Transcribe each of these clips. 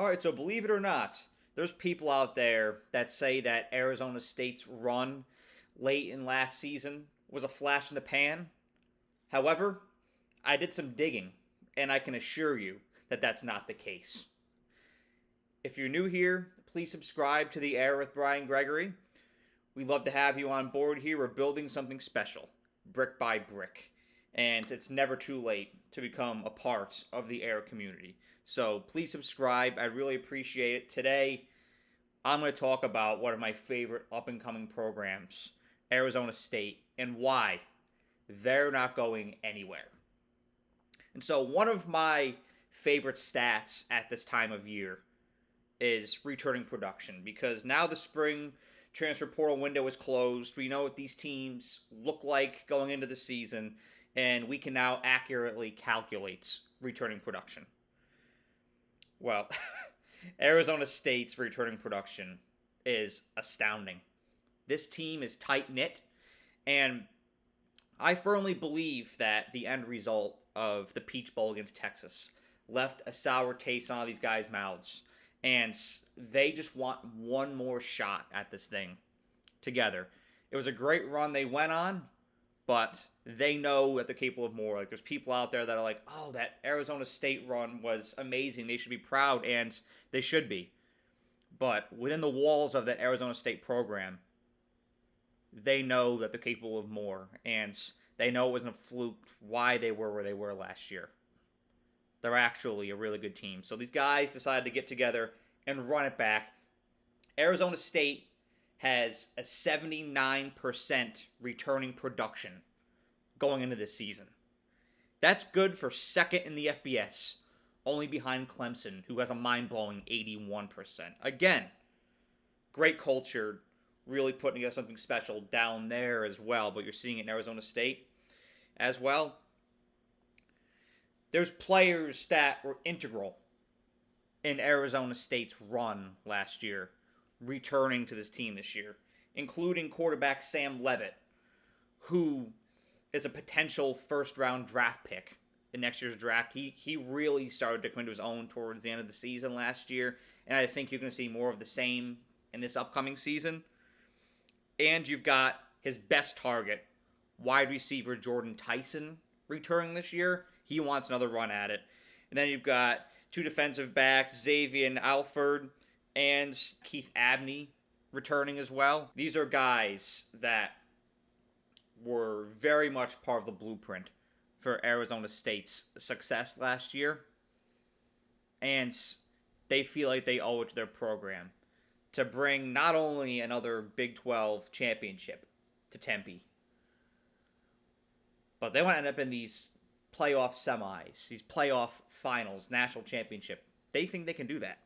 All right, so believe it or not, there's people out there that say that Arizona State's run late in last season was a flash in the pan. However, I did some digging, and I can assure you that that's not the case. If you're new here, please subscribe to The Air with Brian Gregoire. We'd love to have you on board here. We're building something special, brick by brick. And it's never too late to become a part of the Air community. So please subscribe. I really appreciate it. Today, I'm going to talk about one of my favorite up-and-coming programs, Arizona State, and why they're not going anywhere. And so one of my favorite stats at this time of year is returning production, because now the spring transfer portal window is closed. We know what these teams look like going into the season, and we can now accurately calculate returning production. Well, Arizona State's returning production is astounding. This team is tight-knit, and I firmly believe that the end result of the Peach Bowl against Texas left a sour taste on all these guys' mouths, and they just want one more shot at this thing together. It was a great run they went on, but they know that they're capable of more. Like, there's people out there that are like, oh, that Arizona State run was amazing. They should be proud, and they should be. But within the walls of that Arizona State program, they know that they're capable of more, and they know it wasn't a fluke why they were where they were last year. They're actually a really good team. So these guys decided to get together and run it back. Arizona State has a 79% returning production going into this season. That's good for second in the FBS, only behind Clemson, who has a mind-blowing 81%. Again, great culture, really putting together something special down there as well, but you're seeing it in Arizona State as well. There's players that were integral in Arizona State's run last year, returning to this team this year, including quarterback Sam Leavitt, who is a potential first-round draft pick in next year's draft. He really started to come into his own towards the end of the season last year, and I think you're going to see more of the same in this upcoming season. And you've got his best target, wide receiver Jordan Tyson, returning this year. He wants another run at it. And then you've got two defensive backs, Xavier Alford and Keith Abney, returning as well. These are guys that were very much part of the blueprint for Arizona State's success last year. And they feel like they owe it to their program to bring not only another Big 12 championship to Tempe, but they want to end up in these playoff semis, these playoff finals, national championship. They think they can do that.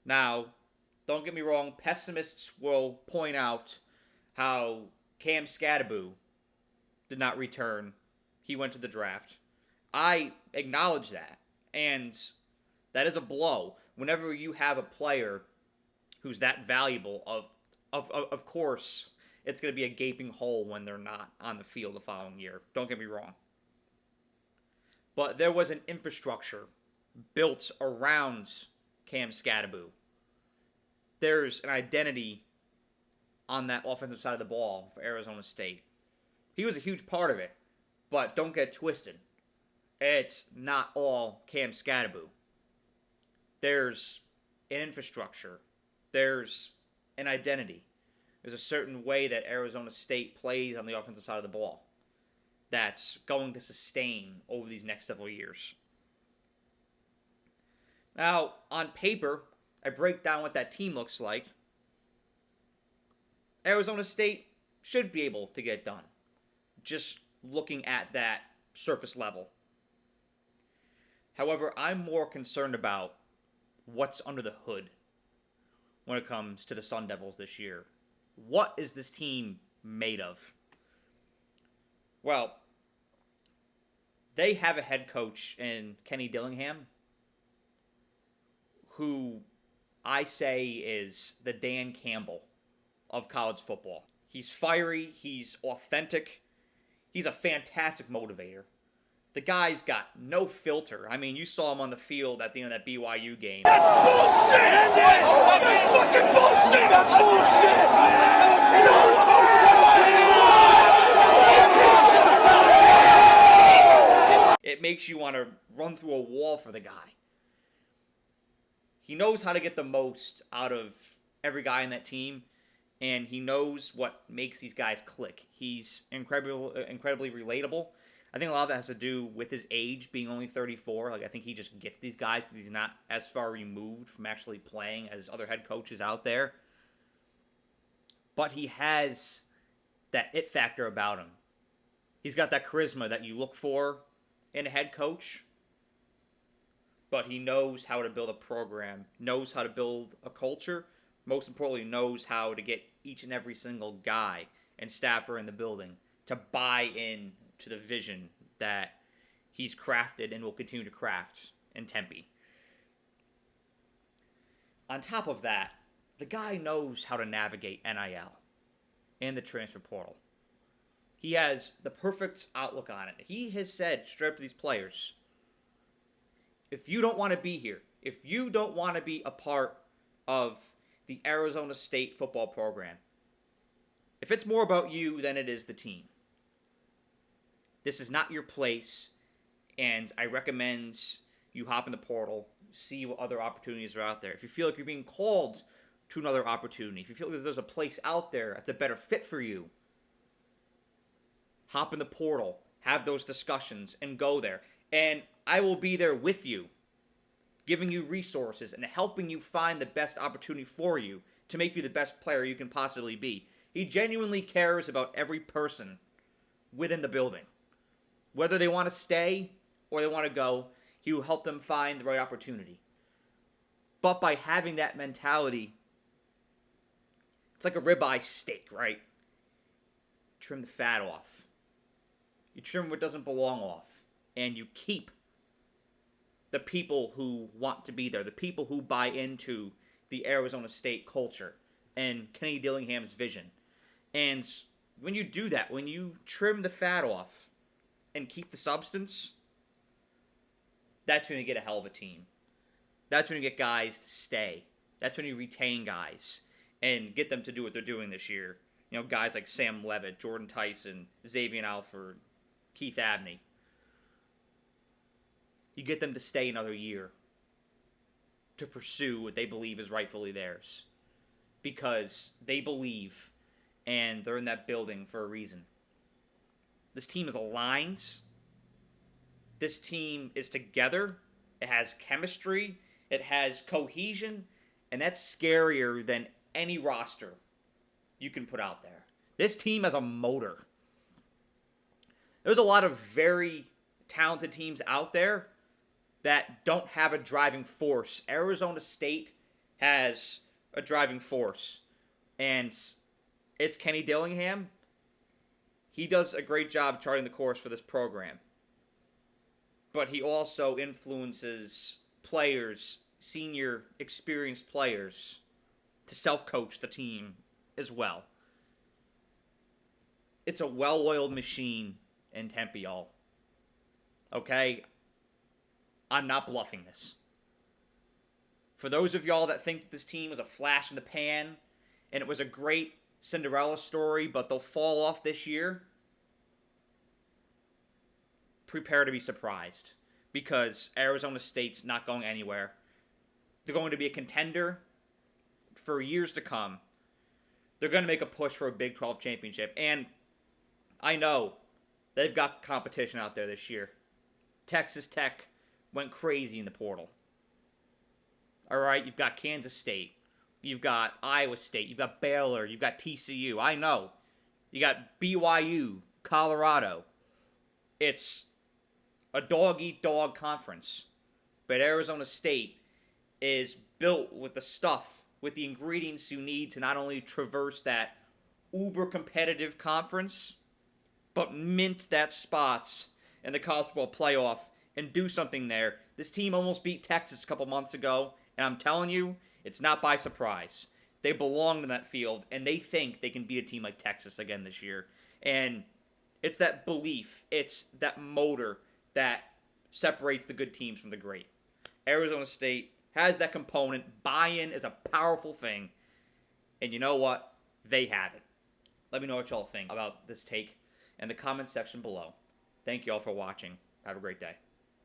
Now, don't get me wrong, pessimists will point out how Cam Scadaboo did not return. He went to the draft. I acknowledge that, and that is a blow. Whenever you have a player who's that valuable, of course, it's going to be a gaping hole when they're not on the field the following year. Don't get me wrong. But there was an infrastructure built around Cam Scadaboo. There's an identity on that offensive side of the ball for Arizona State. He was a huge part of it, but don't get twisted. It's not all Cam Scadaboo. There's an infrastructure. There's an identity. There's a certain way that Arizona State plays on the offensive side of the ball that's going to sustain over these next several years. Now, on paper, I break down what that team looks like. Arizona State should be able to get it done, just looking at that surface level. However, I'm more concerned about what's under the hood when it comes to the Sun Devils this year. What is this team made of? Well, they have a head coach in Kenny Dillingham, who I say is the Dan Campbell of college football. He's fiery, he's authentic, he's a fantastic motivator. The guy's got no filter. I mean, you saw him on the field at the end of that BYU game. That's bullshit! That's fucking bullshit! That's bullshit! It makes you want to run through a wall for the guy. He knows how to get the most out of every guy in that team, and he knows what makes these guys click. He's incredibly relatable. I think a lot of that has to do with his age, being only 34. Like, I think he just gets these guys because he's not as far removed from actually playing as other head coaches out there. But he has that it factor about him. He's got that charisma that you look for in a head coach. But he knows how to build a program, knows how to build a culture, most importantly, knows how to get each and every single guy and staffer in the building to buy in to the vision that he's crafted and will continue to craft in Tempe. On top of that, the guy knows how to navigate NIL and the transfer portal. He has the perfect outlook on it. He has said straight up to these players, if you don't want to be here, if you don't want to be a part of the Arizona State football program, if it's more about you than it is the team, this is not your place, and I recommend you hop in the portal, see what other opportunities are out there. If you feel like you're being called to another opportunity, if you feel like there's a place out there that's a better fit for you, hop in the portal, have those discussions, and go there. And I will be there with you, giving you resources and helping you find the best opportunity for you to make you the best player you can possibly be. He genuinely cares about every person within the building. Whether they want to stay or they want to go, he will help them find the right opportunity. But by having that mentality, it's like a ribeye steak, right? Trim the fat off. You trim what doesn't belong off. And you keep the people who want to be there, the people who buy into the Arizona State culture and Kenny Dillingham's vision. And when you do that, when you trim the fat off and keep the substance, that's when you get a hell of a team. That's when you get guys to stay. That's when you retain guys and get them to do what they're doing this year. You know, guys like Sam Levitt, Jordan Tyson, Xavier Alford, Keith Abney. You get them to stay another year to pursue what they believe is rightfully theirs. Because they believe, and they're in that building for a reason. This team is aligned. This team is together. It has chemistry. It has cohesion. And that's scarier than any roster you can put out there. This team has a motor. There's a lot of very talented teams out there that don't have a driving force. Arizona State has a driving force. And it's Kenny Dillingham. He does a great job charting the course for this program. But he also influences players, senior, experienced players, to self-coach the team as well. It's a well-oiled machine in Tempe, y'all. Okay? I'm not bluffing this. For those of y'all that think that this team was a flash in the pan, and it was a great Cinderella story, but they'll fall off this year, prepare to be surprised. Because Arizona State's not going anywhere. They're going to be a contender for years to come. They're going to make a push for a Big 12 championship. And I know they've got competition out there this year. Texas Tech went crazy in the portal. All right, you've got Kansas State. You've got Iowa State. You've got Baylor. You've got TCU. I know. You got BYU, Colorado. It's a dog-eat-dog conference. But Arizona State is built with the stuff, with the ingredients you need to not only traverse that uber-competitive conference, but mint that spots in the college football playoff and do something there. This team almost beat Texas a couple months ago, and I'm telling you, it's not by surprise. They belong in that field, and they think they can beat a team like Texas again this year. And it's that belief, it's that motor that separates the good teams from the great. Arizona State has that component. Buy-in is a powerful thing. And you know what? They have it. Let me know what y'all think about this take in the comment section below. Thank you all for watching. Have a great day.